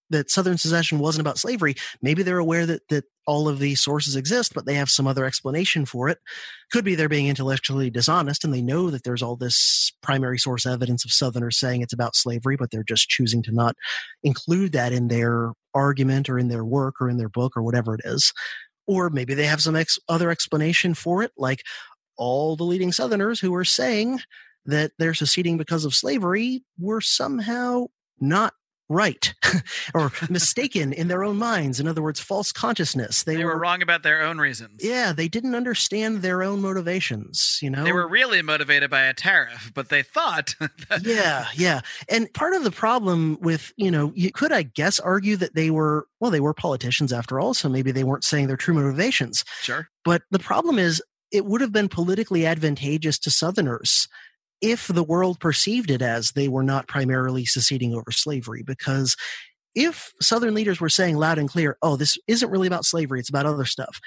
that Southern secession wasn't about slavery, maybe they're aware that all of these sources exist, but they have some other explanation for it. Could be they're being intellectually dishonest and they know that there's all this primary source evidence of Southerners saying it's about slavery, but they're just choosing to not include that in their argument or in their work or in their book or whatever it is. Or maybe they have some other explanation for it, like all the leading Southerners who are saying that they're seceding because of slavery were somehow not right or mistaken in their own minds. In other words, false consciousness. They were wrong about their own reasons. Yeah, they didn't understand their own motivations, They were really motivated by a tariff, but they thought that... Yeah. And part of the problem with, you could, I guess, argue that they were politicians after all, so maybe they weren't saying their true motivations. Sure. But the problem is, it would have been politically advantageous to Southerners if the world perceived it as they were not primarily seceding over slavery. Because if Southern leaders were saying loud and clear, oh, this isn't really about slavery, it's about other stuff,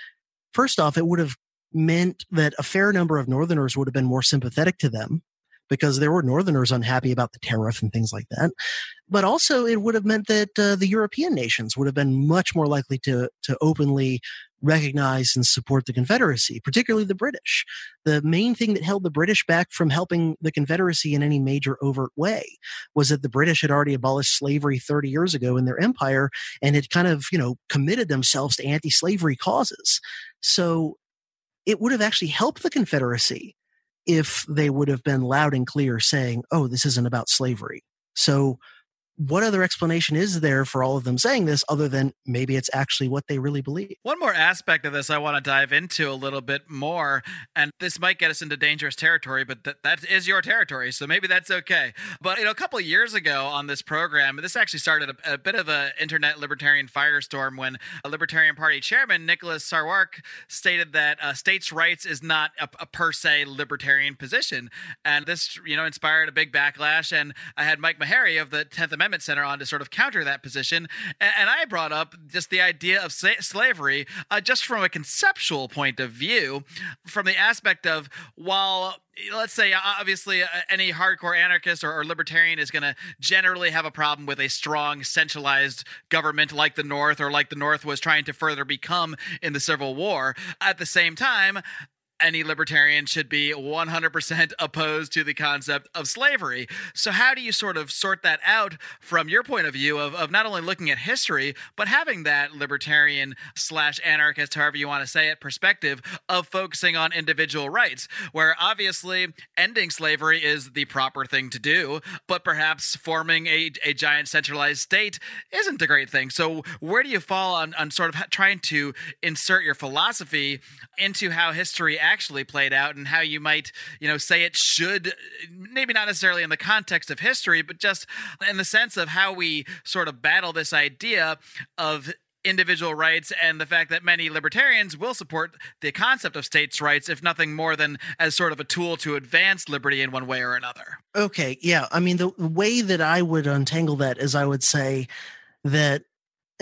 first off, it would have meant that a fair number of Northerners would have been more sympathetic to them, because there were Northerners unhappy about the tariff and things like that. But also it would have meant that the European nations would have been much more likely to openly recognize and support the Confederacy, particularly the British. The main thing that held the British back from helping the Confederacy in any major overt way was that the British had already abolished slavery 30 years ago in their empire and had kind of, committed themselves to anti-slavery causes. So it would have actually helped the Confederacy if they would have been loud and clear saying, oh, this isn't about slavery. So what other explanation is there for all of them saying this other than maybe it's actually what they really believe? One more aspect of this I want to dive into a little bit more, and this might get us into dangerous territory, but that is your territory, so maybe that's okay. But a couple of years ago on this program, this actually started a bit of an internet libertarian firestorm when a Libertarian Party chairman, Nicholas Sarwark, stated that states' rights is not a per se libertarian position, and this inspired a big backlash. And I had Mike Maharrey of the 10th Amendment Amendment Center on to sort of counter that position. And I brought up just the idea of slavery just from a conceptual point of view, from the aspect of, while let's say, obviously, any hardcore anarchist or libertarian is going to generally have a problem with a strong, centralized government like the North, or like the North was trying to further become in the Civil War. At the same time, any libertarian should be 100% opposed to the concept of slavery. So how do you sort of sort that out from your point of view of not only looking at history, but having that libertarian / anarchist, however you want to say it, perspective of focusing on individual rights, where obviously ending slavery is the proper thing to do, but perhaps forming a giant centralized state isn't a great thing. So where do you fall on sort of trying to insert your philosophy into how history actually played out, and how you might, say it should, maybe not necessarily in the context of history, but just in the sense of how we sort of battle this idea of individual rights, and the fact that many libertarians will support the concept of states' rights, if nothing more than as sort of a tool to advance liberty in one way or another. Okay, yeah. I mean, the way that I would untangle that is I would say that,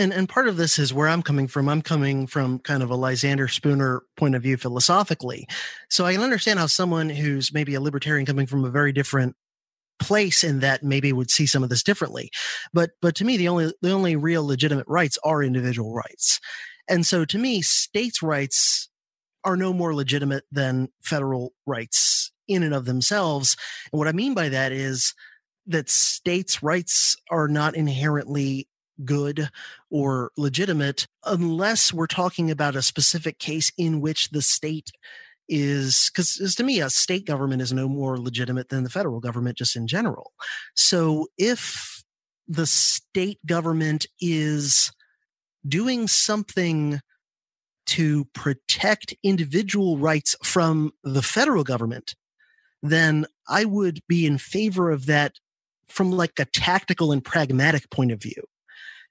and part of this is where I'm coming from. I'm coming from kind of a Lysander Spooner point of view philosophically. So I can understand how someone who's maybe a libertarian coming from a very different place in that maybe would see some of this differently. But to me, the only real legitimate rights are individual rights. And so to me, states' rights are no more legitimate than federal rights in and of themselves. And what I mean by that is that states' rights are not inherently good or legitimate unless we're talking about a specific case in which the state is, because to me, a state government is no more legitimate than the federal government just in general. So if the state government is doing something to protect individual rights from the federal government, then I would be in favor of that from like a tactical and pragmatic point of view.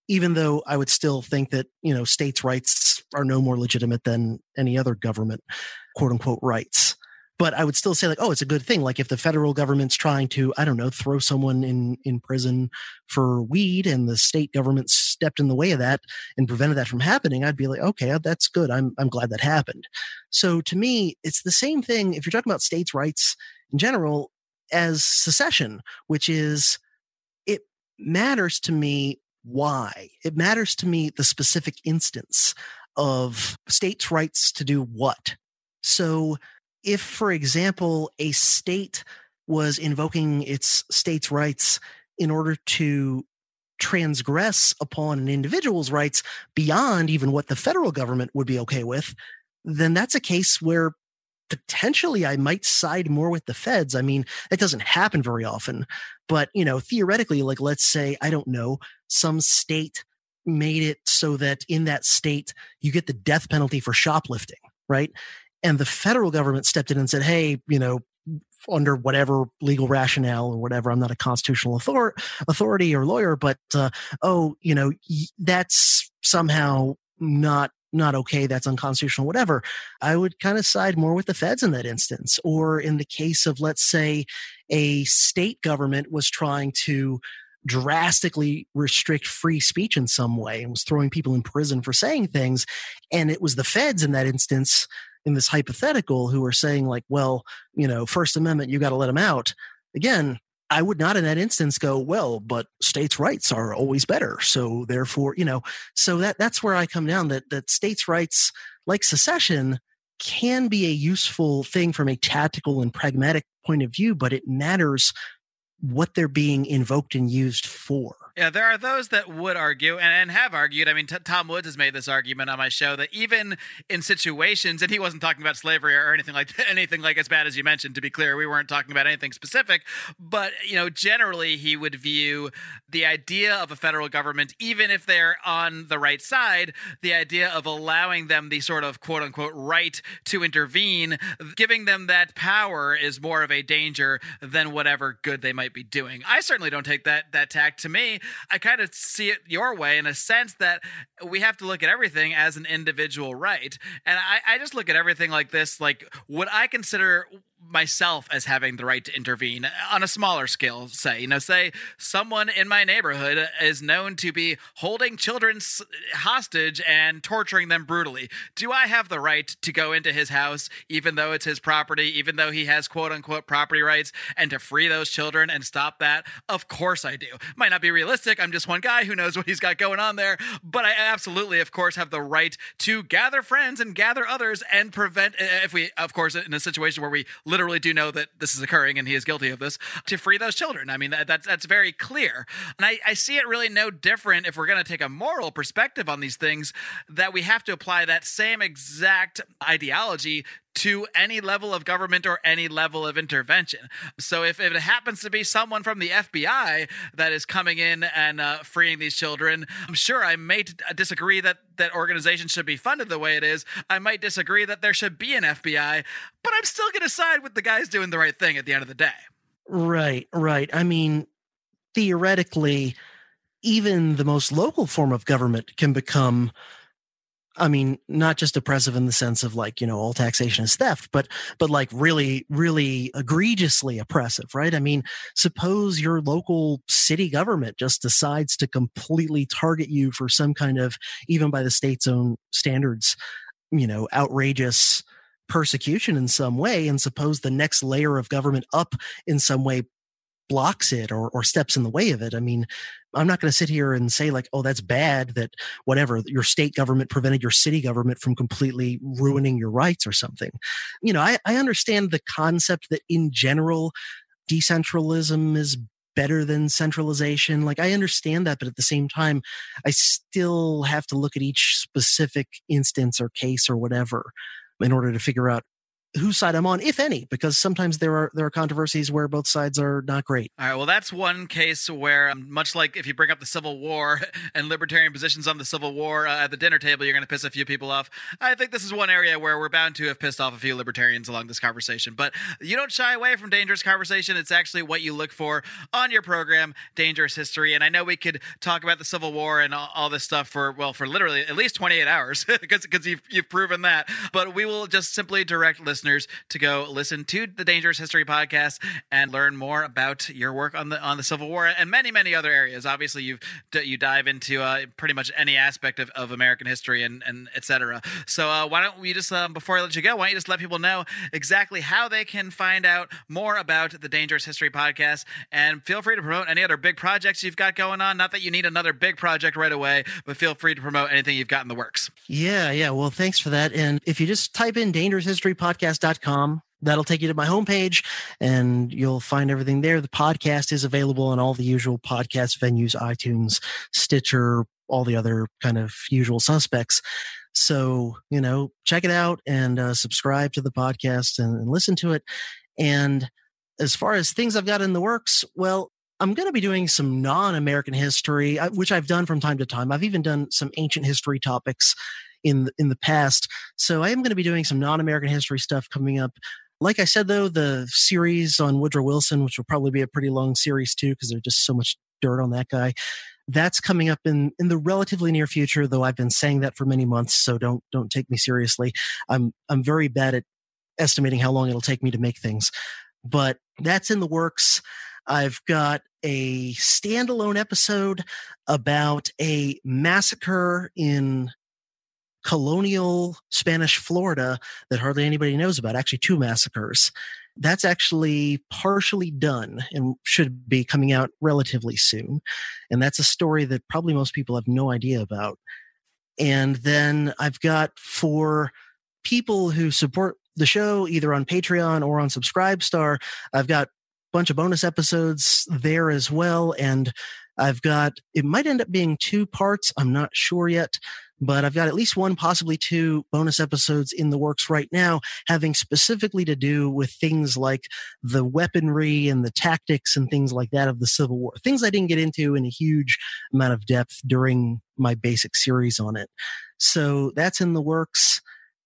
Even though I would still think that, states' rights are no more legitimate than any other government, quote unquote, rights. But I would still say like, oh, it's a good thing. Like if the federal government's trying to, I don't know, throw someone in prison for weed and the state government stepped in the way of that and prevented that from happening, I'd be like, okay, that's good. I'm glad that happened. So to me, it's the same thing if you're talking about states' rights in general as secession, which is, it matters to me why. It matters to me the specific instance of states' rights to do what. So if, for example, a state was invoking its states' rights in order to transgress upon an individual's rights beyond even what the federal government would be okay with, then that's a case where potentially I might side more with the feds. I mean, that doesn't happen very often, but, theoretically, like, let's say, I don't know, some state made it so that in that state, you get the death penalty for shoplifting, right? And the federal government stepped in and said, hey, under whatever legal rationale or whatever, I'm not a constitutional authority or lawyer, but, that's somehow not okay, that's unconstitutional, whatever. I would kind of side more with the feds in that instance. Or in the case of, let's say, a state government was trying to drastically restrict free speech in some way and was throwing people in prison for saying things, and it was the feds in that instance, in this hypothetical, who are saying like, well, First Amendment, you got to let them out. Again, I would not in that instance go, well, but states' rights are always better. So therefore, so that's where I come down, that states' rights, like secession, can be a useful thing from a tactical and pragmatic point of view, but it matters what they're being invoked and used for. Yeah, there are those that would argue and have argued. I mean, Tom Woods has made this argument on my show that even in situations, and he wasn't talking about slavery or anything like as bad as you mentioned, to be clear, we weren't talking about anything specific, but, generally he would view the idea of a federal government, even if they're on the right side, the idea of allowing them the sort of quote unquote right to intervene, giving them that power is more of a danger than whatever good they might be doing. I certainly don't take that tack. To me, I kind of see it your way in a sense that we have to look at everything as an individual right. And I just look at everything like this, like, would I consider myself as having the right to intervene on a smaller scale, say someone in my neighborhood is known to be holding children hostage and torturing them brutally. Do I have the right to go into his house, even though it's his property, even though he has quote unquote property rights, and to free those children and stop that? Of course I do. Might not be realistic. I'm just one guy who knows what he's got going on there, but I absolutely, of course, have the right to gather friends and gather others and prevent, if we, of course, in a situation where we literally do know that this is occurring and he is guilty of this, to free those children. I mean, that's very clear. And I see it really no different if we're going to take a moral perspective on these things, that we have to apply that same exact ideology to any level of government or any level of intervention. So if it happens to be someone from the FBI that is coming in and freeing these children, I'm sure I may disagree that organization should be funded the way it is. I might disagree that there should be an FBI, but I'm still going to side with the guys doing the right thing at the end of the day. Right. I mean, theoretically, even the most local form of government can become, I mean, not just oppressive in the sense of like, all taxation is theft, but like really, really egregiously oppressive, right? I mean, suppose your local city government just decides to completely target you for some kind of, even by the state's own standards, outrageous persecution in some way. And suppose the next layer of government up in some way blocks it or steps in the way of it. I mean, I'm not going to sit here and say like, oh, that's bad that whatever, your state government prevented your city government from completely ruining your rights or something. I understand the concept that in general, decentralism is better than centralization. Like I understand that, but at the same time, I still have to look at each specific instance or case or whatever in order to figure out whose side I'm on, if any, because sometimes there are controversies where both sides are not great. All right, well, that's one case where, much like if you bring up the Civil War and libertarian positions on the Civil War at the dinner table, you're going to piss a few people off. I think this is one area where we're bound to have pissed off a few libertarians along this conversation. But you don't shy away from dangerous conversation. It's actually what you look for on your program, Dangerous History. And I know we could talk about the Civil War and all this stuff for literally at least 28 hours because you've proven that. But we will just simply direct listeners to go listen to the Dangerous History podcast and learn more about your work on the Civil War and many, many other areas. Obviously, you dive into pretty much any aspect of American history and et cetera. So why don't we just, before I let you go, why don't you just let people know exactly how they can find out more about the Dangerous History podcast, and feel free to promote any other big projects you've got going on. Not that you need another big project right away, but feel free to promote anything you've got in the works. Yeah. Well, thanks for that. And if you just type in dangeroushistorypodcast.com, that'll take you to my homepage and you'll find everything there. The podcast is available on all the usual podcast venues, iTunes, Stitcher, all the other kind of usual suspects. So, check it out and subscribe to the podcast and listen to it. And as far as things I've got in the works, well, I'm going to be doing some non-American history, which I've done from time to time. I've even done some ancient history topics in the past. So I am going to be doing some non-American history stuff coming up. Like I said, though, the series on Woodrow Wilson, which will probably be a pretty long series too, because there's just so much dirt on that guy, that's coming up in the relatively near future, though I've been saying that for many months, so don't take me seriously. I'm very bad at estimating how long it'll take me to make things. But that's in the works. I've got a standalone episode about a massacre in colonial Spanish Florida that hardly anybody knows about. Actually, 2 massacres. That's actually partially done and should be coming out relatively soon. And that's a story that probably most people have no idea about. And then I've got, for people who support the show either on Patreon or on Subscribestar, I've got a bunch of bonus episodes there as well. And I've got, it might end up being 2 parts. I'm not sure yet, but I've got at least 1, possibly 2 bonus episodes in the works right now, having specifically to do with things like the weaponry and the tactics and things like that of the Civil War. Things I didn't get into in a huge amount of depth during my basic series on it. So that's in the works.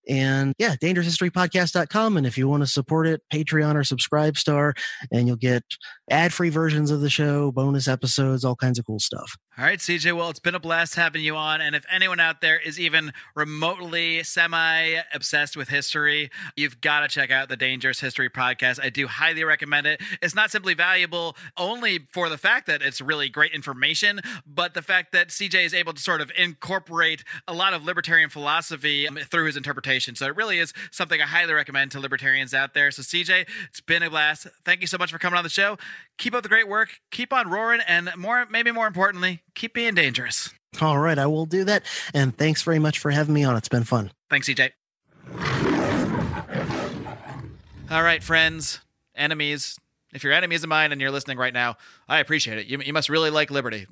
And yeah, dangeroushistorypodcast.com. And if you want to support it, Patreon or Subscribestar, and you'll get ad-free versions of the show, bonus episodes, all kinds of cool stuff. All right, CJ, well, it's been a blast having you on. And if anyone out there is even remotely semi-obsessed with history, you've got to check out the Dangerous History Podcast. I do highly recommend it. It's not simply valuable only for the fact that it's really great information, but the fact that CJ is able to sort of incorporate a lot of libertarian philosophy through his interpretation. So it really is something I highly recommend to libertarians out there. So CJ, it's been a blast. Thank you so much for coming on the show. Keep up the great work. Keep on roaring. And maybe more importantly, keep being dangerous. All right, I will do that. And thanks very much for having me on. It's been fun. Thanks, CJ. All right, friends, enemies. If you're enemies of mine and you're listening right now, I appreciate it. You must really like liberty.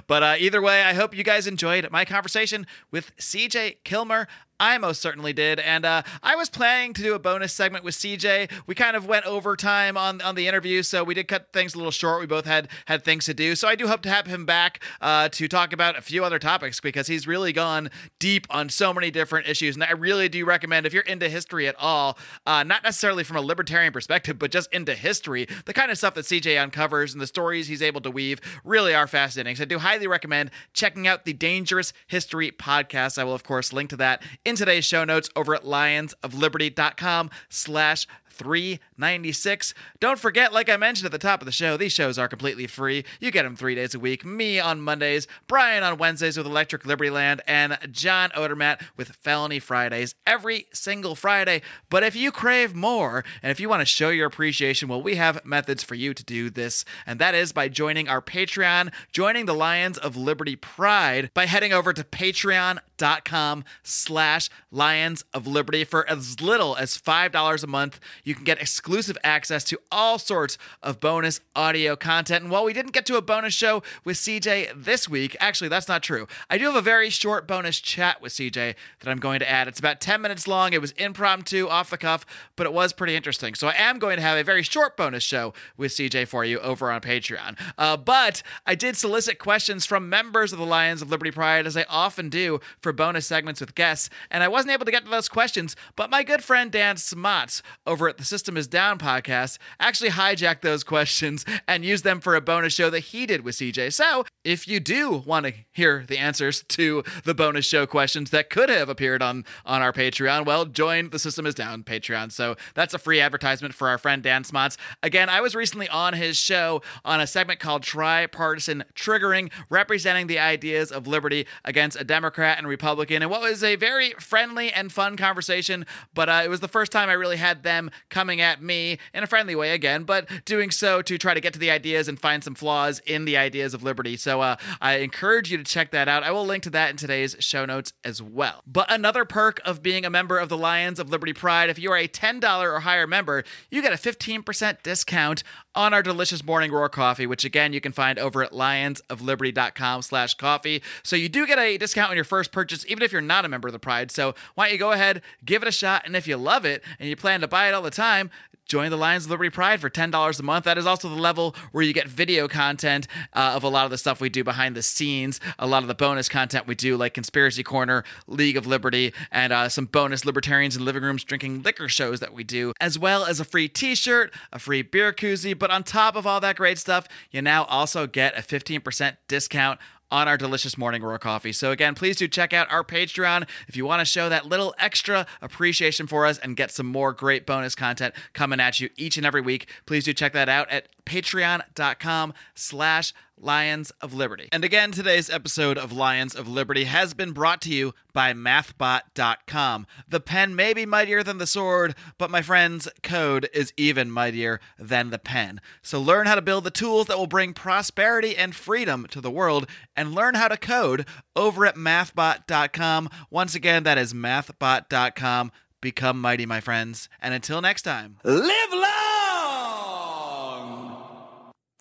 But either way, I hope you guys enjoyed my conversation with CJ Kilmer. I most certainly did. And I was planning to do a bonus segment with CJ. We kind of went over time on the interview, so we did cut things a little short. We both had things to do. So I do hope to have him back to talk about a few other topics, because he's really gone deep on so many different issues. And I really do recommend, if you're into history at all, not necessarily from a libertarian perspective, but just into history, the kind of stuff that CJ uncovers and the stories he's able to weave really are fascinating. So I do highly recommend checking out the Dangerous History Podcast. I will, of course, link to that in today's show notes over at lionsofliberty.com/396. Don't forget, like I mentioned at the top of the show, these shows are completely free. You get them 3 days a week. Me on Mondays, Brian on Wednesdays with Electric Liberty Land, and John Odermatt with Felony Fridays every single Friday. But if you crave more, and if you want to show your appreciation, well, we have methods for you to do this, and that is by joining our Patreon, joining the Lions of Liberty Pride by heading over to patreon.com/Lions of Liberty. For as little as $5 a month, you can get exclusive access to all sorts of bonus audio content. And while we didn't get to a bonus show with CJ this week, actually, that's not true. I do have a very short bonus chat with CJ that I'm going to add. It's about 10 minutes long. It was impromptu, off the cuff, but it was pretty interesting. So I am going to have a very short bonus show with CJ for you over on Patreon. But I did solicit questions from members of the Lions of Liberty Pride, as I often do for bonus segments with guests, and I wasn't able to get to those questions, but my good friend Dan Smots over at the System Is Down podcast actually hijacked those questions and used them for a bonus show that he did with CJ. So if you do want to hear the answers to the bonus show questions that could have appeared on our Patreon, well, join the System Is Down Patreon. So that's a free advertisement for our friend Dan Smots. Again, I was recently on his show on a segment called Tripartisan Triggering, representing the ideas of liberty against a Democrat and Republican, and what was a very friendly and fun conversation, but it was the first time I really had them coming at me in a friendly way again, but doing so to try to get to the ideas and find some flaws in the ideas of liberty. So I encourage you to check that out. I will link to that in today's show notes as well. But another perk of being a member of the Lions of Liberty Pride, if you are a $10 or higher member, you get a 15% discount on our delicious morning roar coffee, which again, you can find over at lionsofliberty.com/coffee. So you do get a discount on your first purchase, even if you're not a member of the Pride. So why don't you go ahead, give it a shot, and if you love it and you plan to buy it all the time, join the Lions of Liberty Pride for $10 a month. That is also the level where you get video content of a lot of the stuff we do behind the scenes, a lot of the bonus content we do, like Conspiracy Corner, League of Liberty, and some bonus Libertarians in Living Rooms Drinking Liquor shows that we do, as well as a free t-shirt, a free beer koozie. But on top of all that great stuff, you now also get a 15% discount on our delicious morning roar coffee. So again, please do check out our Patreon if you want to show that little extra appreciation for us and get some more great bonus content coming at you each and every week. Please do check that out at patreon.com/Lions of Liberty. And again, today's episode of Lions of Liberty has been brought to you by mathbot.com. The pen may be mightier than the sword, but my friends, code is even mightier than the pen. So learn how to build the tools that will bring prosperity and freedom to the world, and learn how to code over at mathbot.com. Once again, that is mathbot.com. Become mighty, my friends. And until next time, live long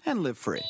and live free.